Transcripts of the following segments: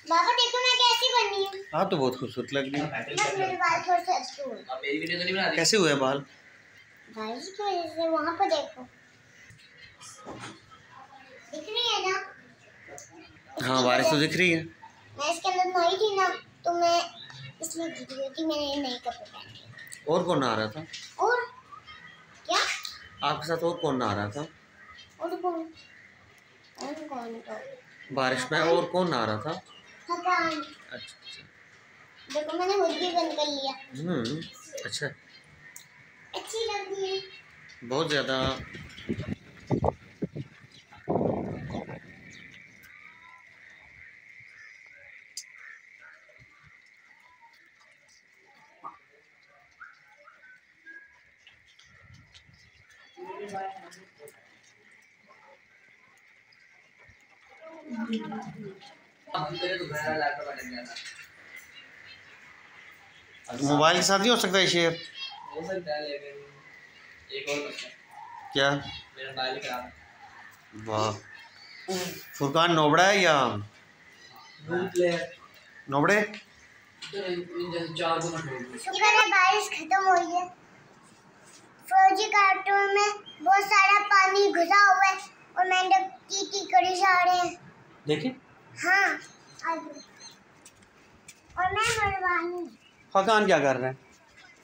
बाबा देखो मैं कैसी बनी हूँ। आप तो बहुत खूबसूरत लग रही है। मेरे बाल थोड़े से अच्छे हुए। अब मेरी वीडियो तो नहीं बना दी। कैसे हुए बाल? बारिश की वजह से। वहाँ पर देखो, दिख रही है ना? हाँ बारिश तो दिख रही है। मैं इसके अंदर नई थी ना, तो मैं इसलिए गिर गई थी। मैंने नए कपड़े पहने। और कौन नहा रहा था? और क्या? आपके साथ और कौन नहा रहा था? और कौन? और कौन तो? बारिश में और कौन नहा रहा था? थकान। अच्छा। देखो मैंने हुड भी बंद कर लिया। अच्छा। अच्छी लग रही है बहुत ज़्यादा। मोबाइल के साथ ही हो सकता है शेयर? हो सकता है लेकिन एक और बच्चा क्या? मेरा बाल खराब है। वाह। फुरकान नोबड़ा है या नोबड़े? इधर बारिश खत्म हुई है। फौजी कार्टून में बहुत सारा पानी घुसा हुआ है और मेंढक की कड़ी जा रहे हैं। देखिए। हाँ आगे। और मैं मरवानी। फरकान क्या कर रहे हैं?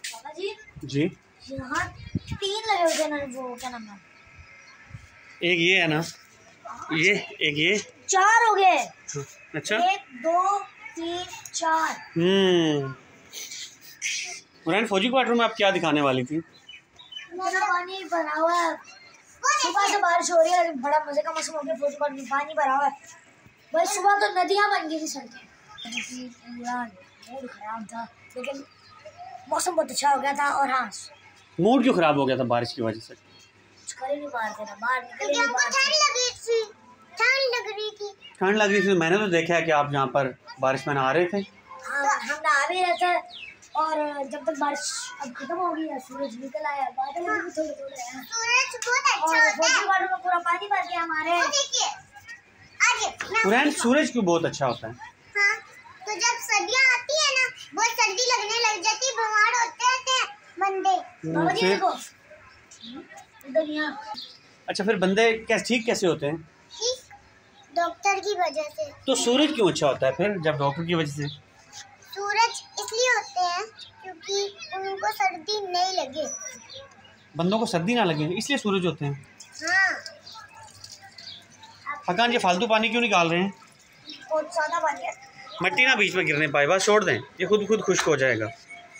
पापा जी जी यहाँ 3 लगे हुए ना, वो क्या नाम है? एक ये है ना, ये एक ये 4 हो गए। अच्छा 1 2 3 4। मुरान फौजी क्वार्टर में आप क्या दिखाने वाली थी? पानी भरा हुआ है। सुबह से बारिश हो रही है, बड़ा मजे का मौसम हो गया। फौजी क्वार्टर में पानी भरा हुआ है भाई। सुबह तो नदियाँ बन गई थी सड़कें। पूरा मूड खराब था, लेकिन मौसम बहुत अच्छा हो गया था। और हाँ, मूड क्यों खराब हो गया था बारिश की वजह से? कुछ कर ही नहीं पा रहे थे ना, बाहर निकल ही नहीं पा रहे थे। ठंड लग रही थी। ठंड लग रही थी। मैंने तो देखा है कि आप यहाँ पर बारिश में नहा रहे थे। हाँ हम नहा भी रहे थे। और जब तक बारिश अब खत्म हो गई है, सूरज निकल आया, बादल भी थोड़े थोड़े हैं। सूरज बहुत अच्छा होता है। फौजी में पूरा पानी भर गया हमारे। देखिए आगे मुरान सूरज क्यों बहुत अच्छा होता है? हाँ, तो जब सर्दियाँ आती है ना, बहुत सर्दी लगने लग जाती है, बीमार होते हैं बंदे। बाबा जी देखो इधर यहाँ। अच्छा फिर बंदे ठीक कैसे होते हैं? ठीक डॉक्टर की वजह से। तो सूरज क्यों अच्छा होता है फिर जब डॉक्टर की वजह से? सूरज इसलिए होते हैं क्योंकि उनको सर्दी नहीं लगे। बंदों को सर्दी ना लगे इसलिए सूरज होते हैं। हाँ। फरकान ये फालतू पानी क्यों निकाल रहे हैं? बहुत ज्यादा पानी है। मट्टी ना बीच में गिरने पाए, बस छोड़ दें, ये खुद खुश्क हो जाएगा।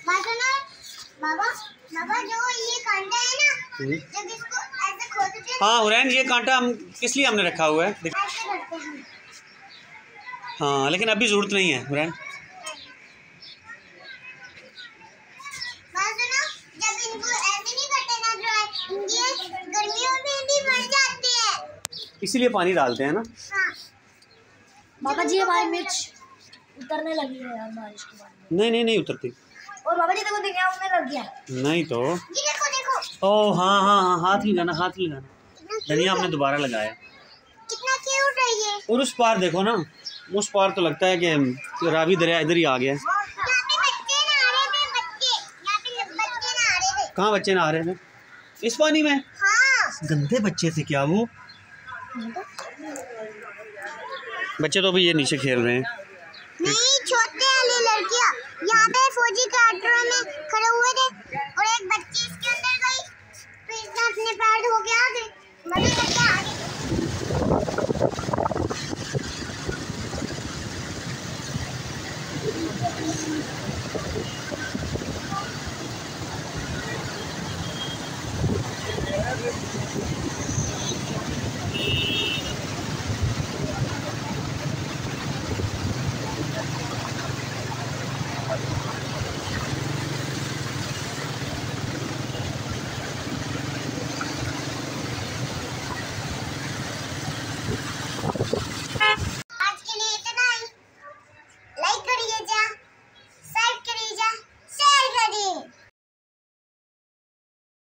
बाबा बाबा जो ये कांटा है ना, जब इसको ऐसे खोदते हैं। हाँ हुरैन ये कांटा हम किस लिए हमने रखा हुआ है? ऐसे करते हैं। हाँ लेकिन अभी ज़रूरत नहीं है हुरैन। जब इनको ऐसे नहीं करते ना ड्राई, ये गर्मियों में भी मर जाते हैं, इसीलिए पानी डालते हैं ना। हाँ। बाबा जी हमारी मिर्च उतरने लगी है यार बारिश के बाद। नहीं उतरती। और बाबा जी देखो धनिया में लग गया। नहीं तो ये देखो ओह हाँ हाथ लगाना धनिया हमने दोबारा लगाया। कितना क्यूट है ये। और उस पार देखो ना, उस पार तो लगता है कि रावी दरिया इधर ही आ गया। यहाँ पे बच्चे नहा रहे थे, यहाँ पे बच्चे नहा रहे थे। कहाँ बच्चे नहा रहे थे? इस पानी में? हाँ। गंदे बच्चे थे क्या वो? बच्चे तो अभी ये नीचे खेल रहे हैं। नहीं छोटे वाली लड़कियाँ यहाँ पे फौजी कार्टून में खड़े हुए थे और एक बच्ची इसके अंदर गई, तो इसने अपने पैर धो के आ गए, मजे करके आ गए।